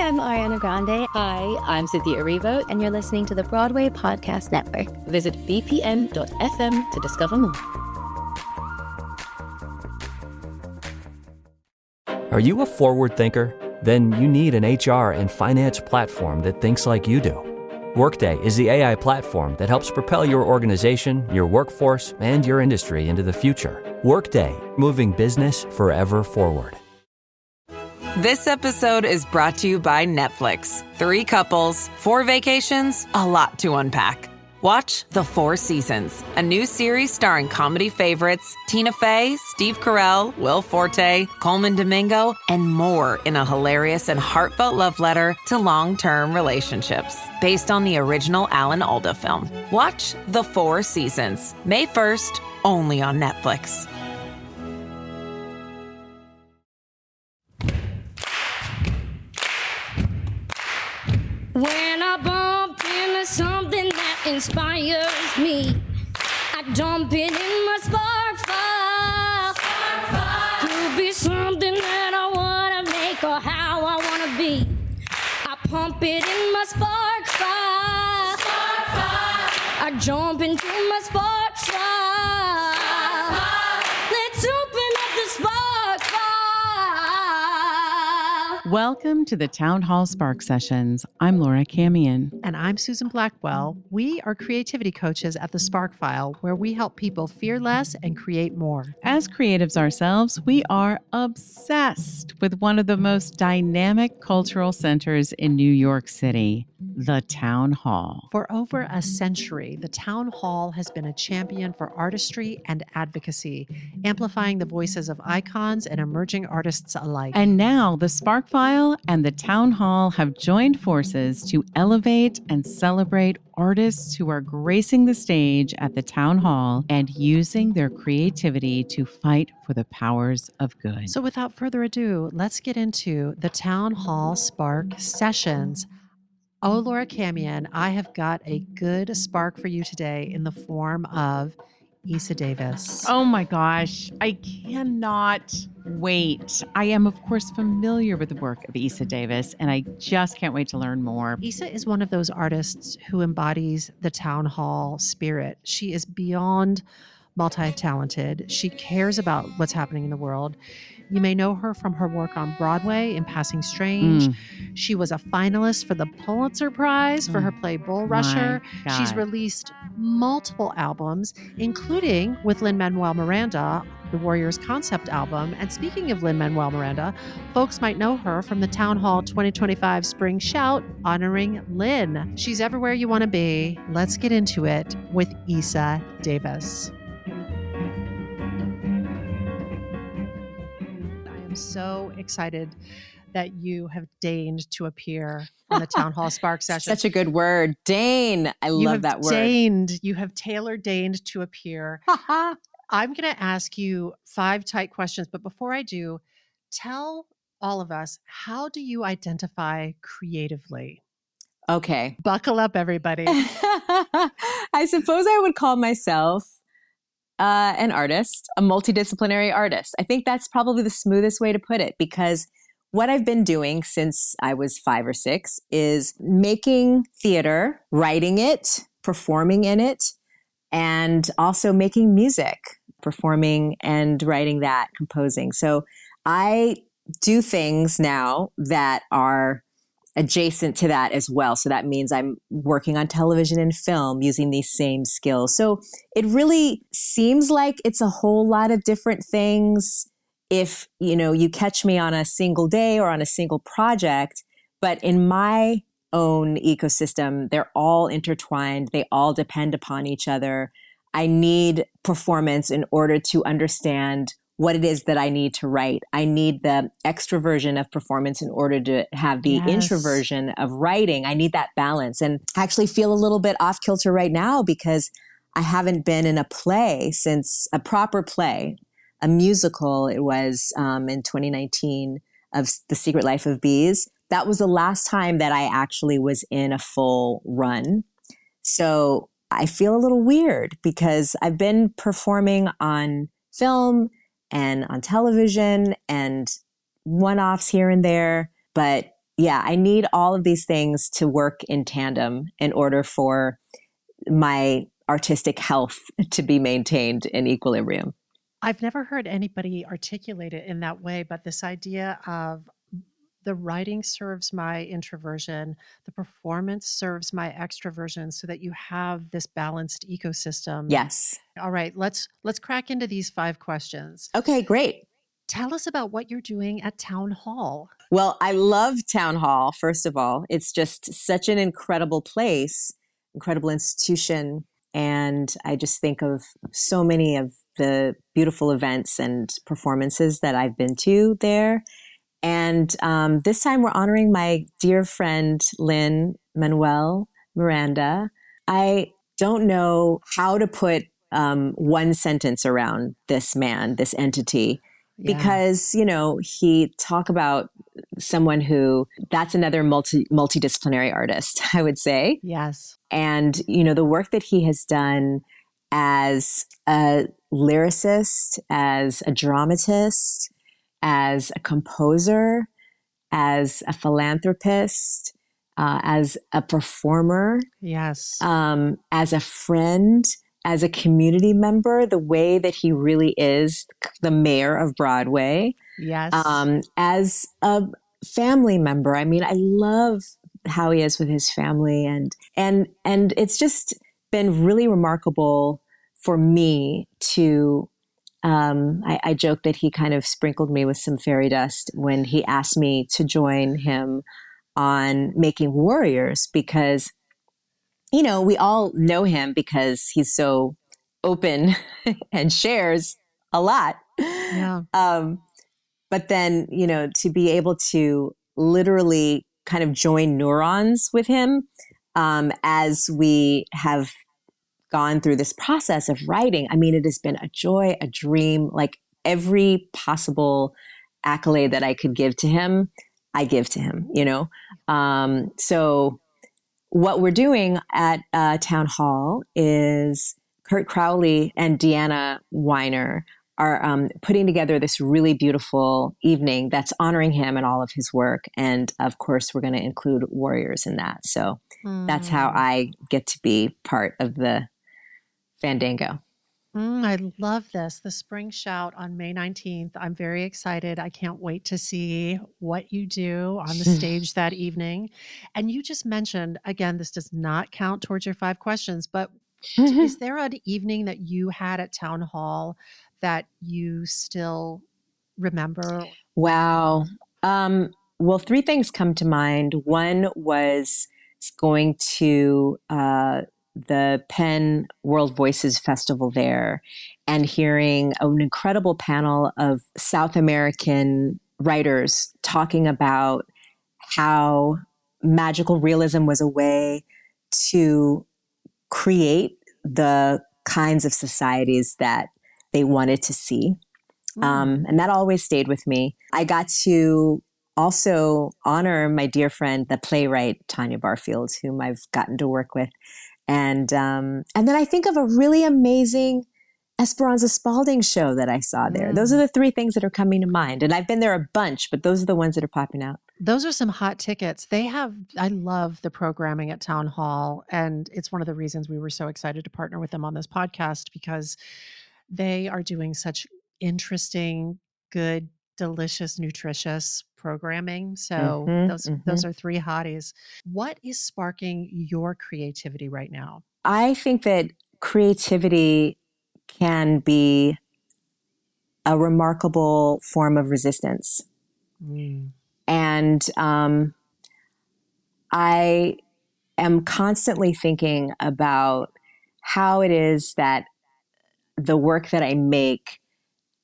I'm Ariana Grande. Hi, I'm Cynthia Erivo. And you're listening to the Broadway Podcast Network. Visit bpm.fm to discover more. Are you a forward thinker? Then you need an HR and finance platform that thinks like you do. Workday is the AI platform that helps propel your organization, your workforce, and your industry into the future. Workday, moving business forever forward. This episode is brought to you by Netflix. 3 couples, 4 vacations, a lot to unpack. Watch The 4 Seasons, a new series starring comedy favorites Tina Fey, Steve Carell, Will Forte, Coleman Domingo, and more in a hilarious and heartfelt love letter to long-term relationships. Based on the original Alan Alda film. Watch The 4 Seasons, May 1st, only on Netflix. When I bump into something that inspires me, I dump it in my spark file. Could be something that I wanna make or how I wanna be. I pump it in my spark file. I jump into my spark file. Let's open up the spark file. Welcome to the Town Hall Spark Sessions. I'm Laura Camion. And I'm Susan Blackwell. We are creativity coaches at the Spark File, where we help people fear less and create more. As creatives ourselves, we are obsessed with one of the most dynamic cultural centers in New York City, the Town Hall. For over a century, the Town Hall has been a champion for artistry and advocacy, amplifying the voices of icons and emerging artists alike. And now the Spark File and the Town Hall have joined forces to elevate and celebrate artists who are gracing the stage at the Town Hall and using their creativity to fight for the powers of good. So without further ado, let's get into the Town Hall Spark Sessions. Oh, Laura Camion, I have got a good spark for you today in the form of Eisa Davis. Oh my gosh, I cannot wait. I am, of course, familiar with the work of Eisa Davis, and I just can't wait to learn more. Eisa is one of those artists who embodies the Town Hall spirit. She is beyond multi-talented. She cares about what's happening in the world. You may know her from her work on Broadway in Passing Strange. She was a finalist for the Pulitzer Prize for her play Bull Rusher. She's released multiple albums, including with Lin-Manuel Miranda, the Warriors concept album. And speaking of Lin-Manuel Miranda, folks might know her from the Town Hall 2025 Spring Shout honoring Lin. She's everywhere you want to be. Let's get into it with Eisa Davis. So excited that you have deigned to appear on the Town Hall Spark Session. Such a good word. Deign. I love that word. You have tailor-deigned to appear. I'm going to ask you 5 tight questions, but before I do, tell all of us, how do you identify creatively? Okay. Buckle up, everybody. I suppose I would call myself an artist, a multidisciplinary artist. I think that's probably the smoothest way to put it, because what I've been doing since I was 5 or 6 is making theater, writing it, performing in it, and also making music, performing and writing that, composing. So I do things now that are adjacent to that as well. So that means I'm working on television and film using these same skills. So it really seems like it's a whole lot of different things if, you catch me on a single day or on a single project. But in my own ecosystem, they're all intertwined. They all depend upon each other. I need performance in order to understand what it is that I need to write. I need the extroversion of performance in order to have the introversion of writing. I need that balance, and I actually feel a little bit off kilter right now because I haven't been in a play since a proper play, a musical. It was in 2019 of The Secret Life of Bees. That was the last time that I actually was in a full run. So I feel a little weird because I've been performing on film and on television and one-offs here and there, but yeah, I need all of these things to work in tandem in order for my artistic health to be maintained in equilibrium. I've never heard anybody articulate it in that way, but this idea of the writing serves my introversion, the performance serves my extroversion, so that you have this balanced ecosystem. Yes. All right, let's crack into these 5 questions. Okay, great. Tell us about what you're doing at Town Hall. Well, I love Town Hall, first of all. It's just such an incredible place, incredible institution. And I just think of so many of the beautiful events and performances that I've been to there. And this time we're honoring my dear friend, Lynn Manuel Miranda. I don't know how to put one sentence around this man, this entity, because, you know, he talk about someone who that's another multidisciplinary artist, I would say. Yes. And, you know, the work that he has done as a lyricist, as a dramatist, as a composer, as a philanthropist, as a performer, Yes. as a friend, as a community member, the way that he really is the mayor of Broadway. Yes. As a family member. I mean, I love how he is with his family, and it's just been really remarkable for me to I joke that he kind of sprinkled me with some fairy dust when he asked me to join him on making Warriors, because, you know, we all know him because he's so open and shares a lot. Yeah. But then, you know, to be able to literally kind of join neurons with him as we have gone through this process of writing, I mean, it has been a joy, a dream, like every possible accolade that I could give to him, I give to him, you know? So what we're doing at Town Hall is Kurt Crowley and Deanna Weiner are putting together this really beautiful evening that's honoring him and all of his work. And of course, we're going to include Warriors in that. So that's how I get to be part of the Fandango. I love this. The Spring Shout on May 19th. I'm very excited. I can't wait to see what you do on the stage that evening. And you just mentioned, again, this does not count towards your 5 questions, but is there an evening that you had at Town Hall that you still remember? Wow. Well, 3 things come to mind. One was going to the Penn World Voices Festival there and hearing an incredible panel of South American writers talking about how magical realism was a way to create the kinds of societies that they wanted to see. And that always stayed with me. I got to also honor my dear friend, the playwright Tanya Barfield, whom I've gotten to work with. And then I think of a really amazing Esperanza Spalding show that I saw there. Those are the 3 things that are coming to mind. And I've been there a bunch, but those are the ones that are popping out. Those are some hot tickets. I love the programming at Town Hall. And it's one of the reasons we were so excited to partner with them on this podcast, because they are doing such interesting, good, delicious, nutritious programming. So those are 3 hotties. What is sparking your creativity right now? I think that creativity can be a remarkable form of resistance. And I am constantly thinking about how it is that the work that I make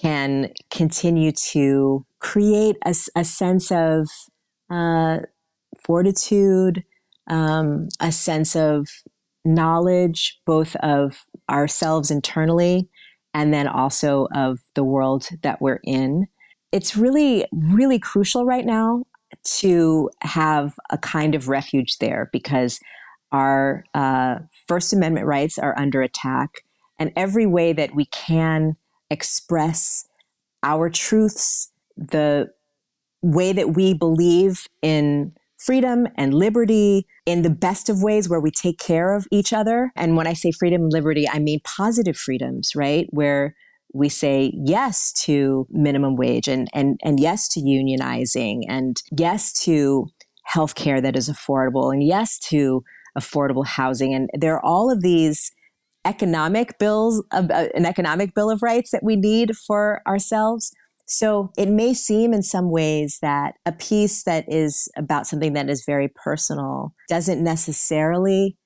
can continue to create a sense of fortitude, a sense of knowledge, both of ourselves internally and then also of the world that we're in. It's really, really crucial right now to have a kind of refuge there, because our First Amendment rights are under attack. And every way that we can express our truths, the way that we believe in freedom and liberty in the best of ways where we take care of each other. And when I say freedom and liberty, I mean positive freedoms, right? Where we say yes to minimum wage and yes to unionizing and yes to healthcare that is affordable and yes to affordable housing. And there are all of these economic bills, an economic bill of rights that we need for ourselves. So it may seem in some ways that a piece that is about something that is very personal doesn't necessarily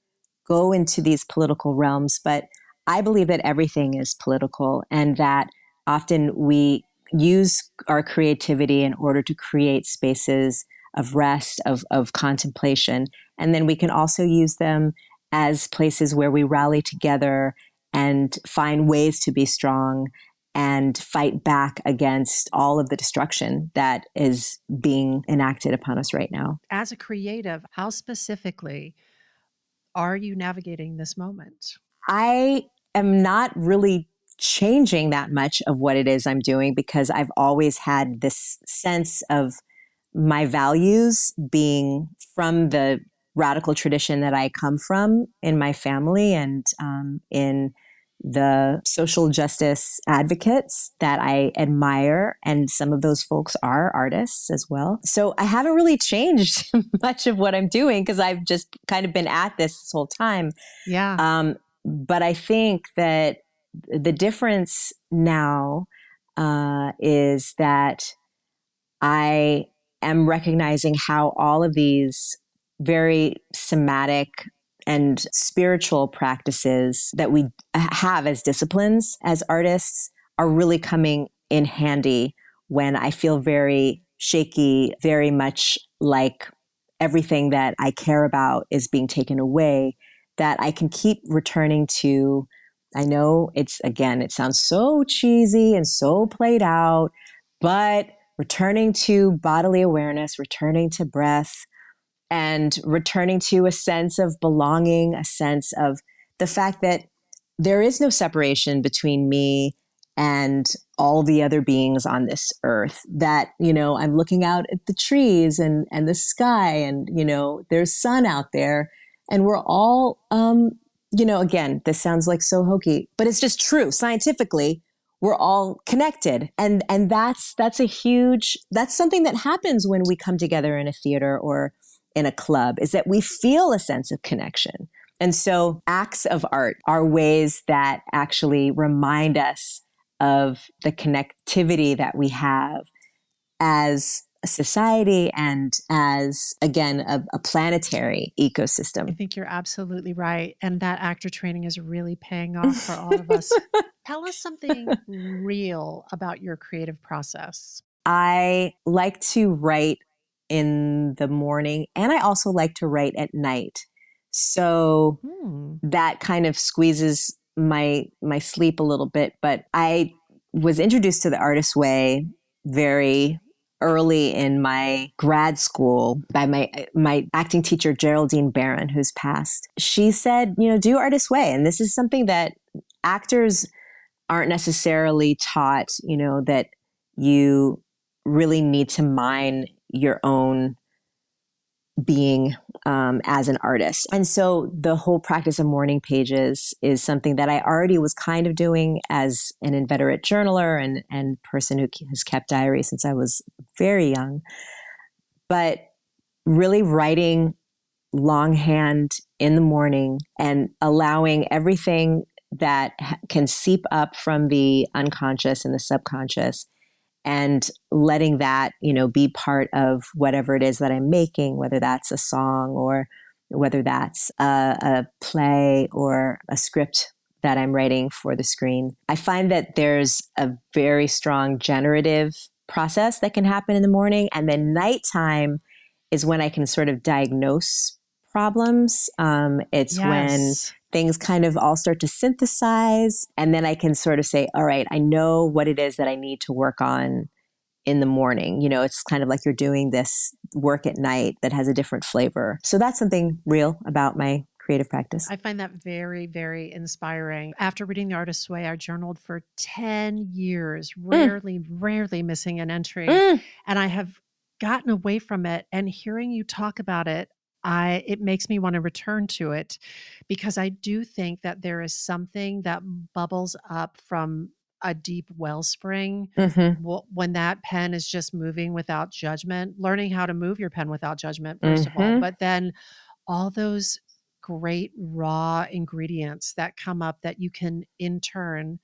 go into these political realms, but I believe that everything is political and that often we use our creativity in order to create spaces of rest, of contemplation. And then we can also use them as places where we rally together and find ways to be strong and fight back against all of the destruction that is being enacted upon us right now. As a creative, how specifically are you navigating this moment? I am not really changing that much of what it is I'm doing because I've always had this sense of my values being from the radical tradition that I come from in my family and in the social justice advocates that I admire. And some of those folks are artists as well. So I haven't really changed much of what I'm doing because I've just kind of been at this whole time. Yeah. But I think that the difference now is that I am recognizing how all of these very somatic and spiritual practices that we have as disciplines, as artists, are really coming in handy when I feel very shaky, very much like everything that I care about is being taken away, that I can keep returning to. I know it sounds so cheesy and so played out, but returning to bodily awareness, returning to breath, and returning to a sense of belonging, a sense of the fact that there is no separation between me and all the other beings on this earth. That, I'm looking out at the trees and the sky and, there's sun out there and we're all, again, this sounds like so hokey, but it's just true. Scientifically, we're all connected. And that's something that happens when we come together in a theater or in a club, is that we feel a sense of connection. And so acts of art are ways that actually remind us of the connectivity that we have as a society and as, again, a planetary ecosystem. I think you're absolutely right. And that actor training is really paying off for all of us. Tell us something real about your creative process. I like to write in the morning and I also like to write at night. So that kind of squeezes my sleep a little bit. But I was introduced to the artist's way very early in my grad school by my acting teacher, Geraldine Barron, who's passed. She said, do artist's way. And this is something that actors aren't necessarily taught, that you really need to mine your own being as an artist. And so the whole practice of morning pages is something that I already was kind of doing as an inveterate journaler and person who has kept diaries since I was very young. But really writing longhand in the morning and allowing everything that can seep up from the unconscious and the subconscious and letting that, be part of whatever it is that I'm making, whether that's a song or whether that's a play or a script that I'm writing for the screen. I find that there's a very strong generative process that can happen in the morning. And then nighttime is when I can sort of diagnose problems. It's when things kind of all start to synthesize. And then I can sort of say, all right, I know what it is that I need to work on in the morning. It's kind of like you're doing this work at night that has a different flavor. So that's something real about my creative practice. I find that very, very inspiring. After reading The Artist's Way, I journaled for 10 years, rarely missing an entry. And I have gotten away from it, and hearing you talk about it, it makes me want to return to it, because I do think that there is something that bubbles up from a deep wellspring Mm-hmm. when that pen is just moving without judgment, learning how to move your pen without judgment, first of all, Mm-hmm. but then all those great raw ingredients that come up that you can in turn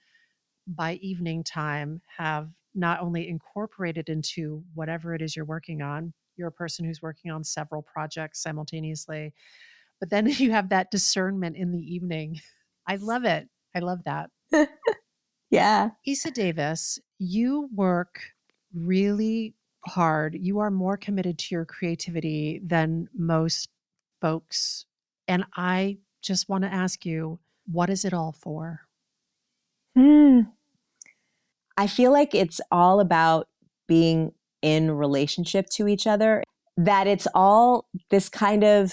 by evening time have not only incorporated into whatever it is you're working on. You're a person who's working on several projects simultaneously, but then you have that discernment in the evening. I love it. I love that. Yeah. Eisa Davis, you work really hard. You are more committed to your creativity than most folks. And I just want to ask you, what is it all for? I feel like it's all about being in relationship to each other, that it's all this kind of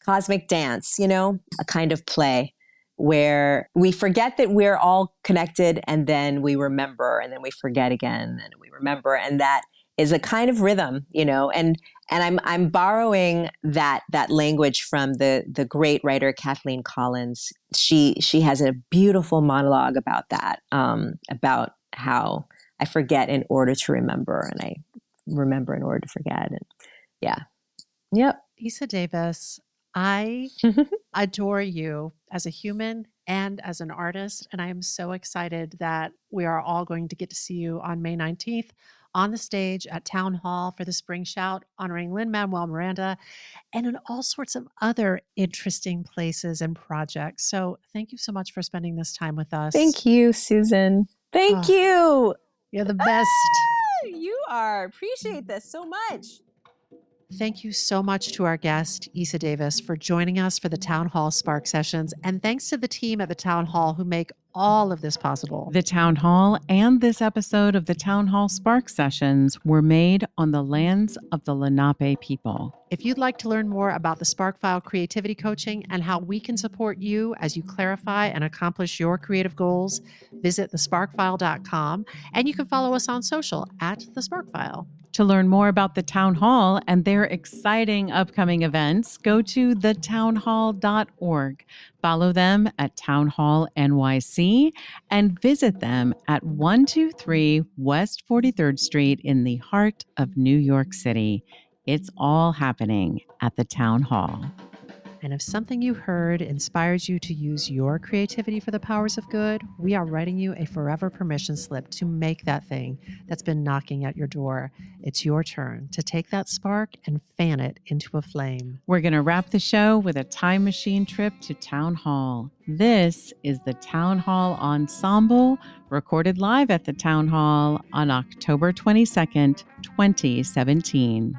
cosmic dance, a kind of play where we forget that we're all connected, and then we remember, and then we forget again, and we remember. And that is a kind of rhythm, and I'm borrowing that language from the great writer Kathleen Collins. She has a beautiful monologue about that, about how I forget in order to remember, and I remember in order to forget. And yeah. Yep. Eisa Davis, I adore you as a human and as an artist. And I am so excited that we are all going to get to see you on May 19th on the stage at Town Hall for the Spring Shout, honoring Lin-Manuel Miranda, and in all sorts of other interesting places and projects. So thank you so much for spending this time with us. Thank you, Susan. Thank you. You're the best. You are. Appreciate this so much. Thank you so much to our guest, Eisa Davis, for joining us for the Town Hall Spark Sessions. And thanks to the team at the Town Hall who make all of this possible. The Town Hall and this episode of the Town Hall Spark Sessions were made on the lands of the Lenape people. If you'd like to learn more about the SparkFile Creativity Coaching and how we can support you as you clarify and accomplish your creative goals, visit thesparkfile.com, and you can follow us on social at thesparkfile. To learn more about the Town Hall and their exciting upcoming events, go to thetownhall.org. Follow them at Town Hall NYC and visit them at 123 West 43rd Street in the heart of New York City. It's all happening at the Town Hall. And if something you heard inspires you to use your creativity for the powers of good, we are writing you a forever permission slip to make that thing that's been knocking at your door. It's your turn to take that spark and fan it into a flame. We're going to wrap the show with a time machine trip to Town Hall. This is the Town Hall Ensemble, recorded live at the Town Hall on October 22nd, 2017.